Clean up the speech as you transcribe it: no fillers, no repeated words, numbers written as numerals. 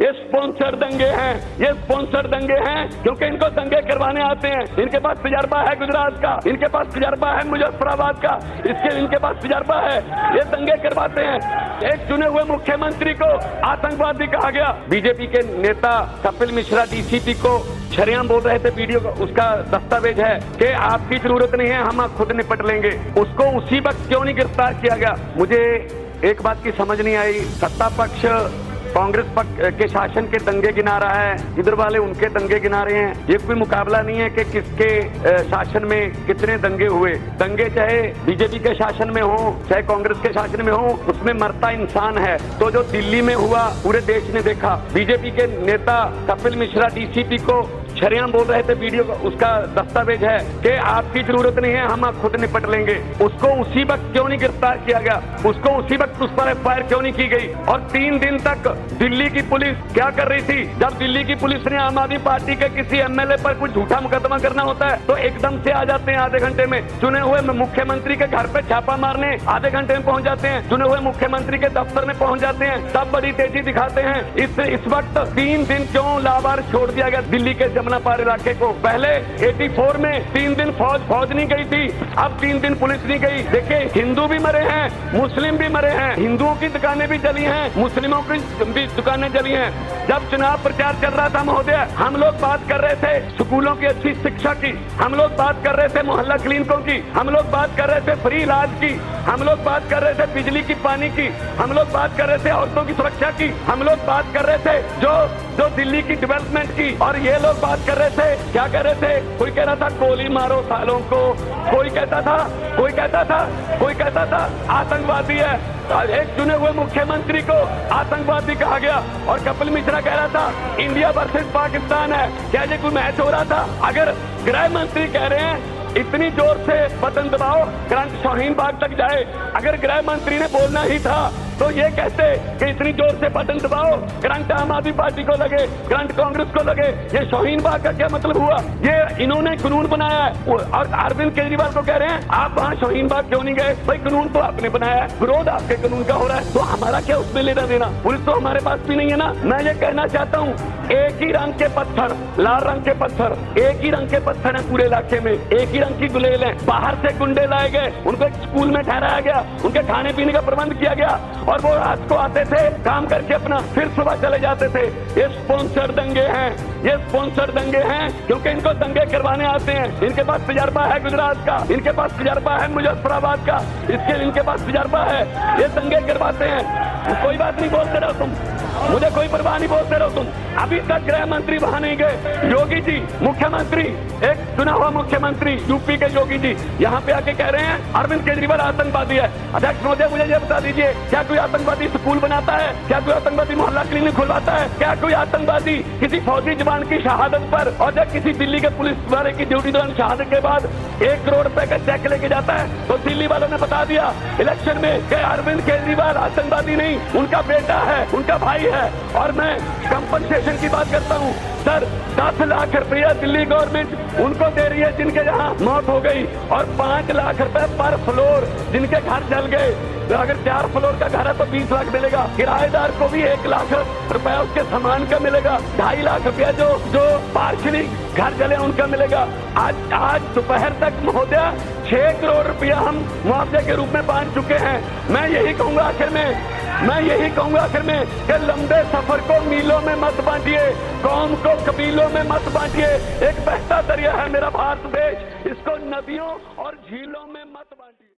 ये स्पॉन्सर दंगे हैं, ये स्पॉन्सर दंगे हैं क्योंकि इनको दंगे करवाने आते हैं। इनके पास तजर्बा है गुजरात का, इनके पास तजर्बा है मुजफ्फराबाद का, इनके पास तजर्बा है, ये दंगे करवाते हैं। एक चुने हुए मुख्यमंत्री को आतंकवादी कहा गया। बीजेपी के नेता कपिल मिश्रा डीसीपी को शरेआम बोल रहे थे, वीडियो उसका दस्तावेज है कि आपकी जरूरत नहीं है, हम खुद निपट लेंगे। उसको उसी वक्त क्यों नहीं गिरफ्तार किया गया? मुझे एक बात की समझ नहीं आई। सत्ता पक्ष कांग्रेस पक्ष के शासन के दंगे गिना रहा है, इधर वाले उनके दंगे गिना रहे हैं। ये कोई मुकाबला नहीं है कि किसके शासन में कितने दंगे हुए। दंगे चाहे बीजेपी के शासन में हो चाहे कांग्रेस के शासन में हो, उसमें मरता इंसान है। तो जो दिल्ली में हुआ पूरे देश ने देखा। बीजेपी के नेता कपिल मिश्रा डीसीपी को शरेआम बोल रहे थे, वीडियो उसका दस्तावेज है कि आपकी जरूरत नहीं है, हम खुद निपट लेंगे। उसको उसी वक्त क्यों नहीं गिरफ्तार किया गया? उसको उसी वक्त उस पर एफआईआर क्यों नहीं की गई? और 3 दिन तक दिल्ली की पुलिस क्या कर रही थी? जब दिल्ली की पुलिस ने आम आदमी पार्टी के किसी एमएलए पर कुछ झूठा मुकदमा करना होता है तो एकदम से आ जाते हैं आधे घंटे में। चुने हुए मुख्यमंत्री के घर पे छापा मारने आधे घंटे में पहुंच जाते हैं, चुने हुए मुख्यमंत्री के दफ्तर में पहुंच जाते हैं, तब बड़ी तेजी दिखाते हैं। इस वक्त 3 दिन क्यों लावार छोड़ दिया गया दिल्ली के जमुना पार इलाके को? पहले 84 में 3 दिन फौज नहीं गई थी, अब 3 दिन पुलिस नहीं गई। देखिए, हिंदू भी मरे हैं, मुस्लिम भी मरे हैं, हिंदुओं की दुकानें भी जली हैं, मुस्लिमों की भी दुकानें जली हैं। जब चुनाव प्रचार चल रहा था महोदय, हम लोग बात कर रहे थे स्कूलों की अच्छी शिक्षा की, हम लोग बात कर रहे थे मोहल्ला क्लिनिकों की, हम लोग बात कर रहे थे फ्री इलाज की, हम लोग बात कर रहे थे बिजली की पानी की, हम लोग बात कर रहे थे औरतों की सुरक्षा की, हम लोग बात कर रहे थे जो दिल्ली की डेवलपमेंट की। और ये लोग बात कर रहे थे, क्या कह रहे थे? कोई कह रहा था गोली मारो सालों को, कोई कहता था आतंकवादी है। एक चुने हुए मुख्यमंत्री को आतंकवादी कहा गया और कपिल मिश्रा कह रहा था इंडिया वर्सेस पाकिस्तान है। क्या ये कोई मैच हो रहा था? अगर गृह मंत्री कह रहे हैं इतनी जोर से बटन दबाओ करंट शाहीन बाग तक जाए, अगर गृह मंत्री ने बोलना ही था तो ये कहते कि इतनी जोर से बटन दबाओ करंट आम आदमी पार्टी को लगे, करंट कांग्रेस को लगे। ये शाहीन बाग का क्या मतलब हुआ? ये इन्होंने कानून बनाया है और अरविंद केजरीवाल को कह रहे हैं आप वहाँ शाहीन बाग क्यों नहीं गए? भाई कानून तो आपने बनाया है, विरोध आपके कानून का हो रहा है, तो हमारा क्या उसमें लेना देना? पुलिस तो हमारे पास भी नहीं है ना। मैं ये कहना चाहता हूँ, एक ही रंग के पत्थर, लाल रंग के पत्थर, एक ही रंग के पत्थर है पूरे इलाके में, एक ही रंग की गुलेल है। बाहर से गुंडे लाए गए, उनको एक स्कूल में ठहराया गया, उनके खाने पीने का प्रबंध किया गया और वो रात को आते थे काम करके अपना फिर सुबह चले जाते थे। ये स्पॉन्सर दंगे हैं, ये स्पॉन्सर दंगे हैं क्योंकि इनको दंगे करवाने आते हैं। इनके पास तजर्बा है गुजरात का, इनके पास तजर्बा है मुजफ्फराबाद का, इनके पास तजर्बा है, ये दंगे करवाते हैं। कोई बात नहीं बोलते रहो तुम, मुझे कोई परवाह नहीं बोलते रहो तुम। अभी तक गृह मंत्री वहां नहीं गए। योगी जी मुख्यमंत्री, एक चुना हुआ मुख्यमंत्री यूपी के योगी जी यहाँ पे आके कह रहे हैं अरविंद केजरीवाल आतंकवादी है। अध्यक्ष महोदय मुझे ये बता दीजिए, क्या कोई आतंकवादी स्कूल बनाता है? क्या कोई आतंकवादी मोहल्ला क्लिनिक खुलवाता है? क्या कोई आतंकवादी किसी फौजी जवान की शहादत पर और जब किसी दिल्ली के पुलिस वाले की ड्यूटी दौरान शहादत के बाद 1 करोड़ रुपए का चेक लेके जाता है? तो दिल्ली वालों ने बता दिया इलेक्शन में कि अरविंद केजरीवाल आतंकवादी नहीं, उनका बेटा है, उनका भाई है। और मैं कंपनसेशन की बात करता हूँ सर, 10 लाख रुपया दिल्ली गवर्नमेंट उनको दे रही है जिनके यहाँ मौत हो गई और 5 लाख रुपए पर फ्लोर जिनके घर जल गए। तो अगर 4 फ्लोर का घर है तो 20 लाख मिलेगा, किराएदार को भी 1 लाख रुपया उसके सामान का मिलेगा, 2.5 लाख रुपया जो पार्शली घर जले उनका मिलेगा। आज दोपहर तक महोदय 6 करोड़ रुपया हम मुआवजे के रूप में बांट चुके हैं। मैं यही कहूंगा आखिर में कि लंबे सफर को मीलों में मत बांटिए, कौम को कबीलों में मत बांटिए। एक बहता दरिया है मेरा भारत देश, इसको नदियों और झीलों में मत बांटिए।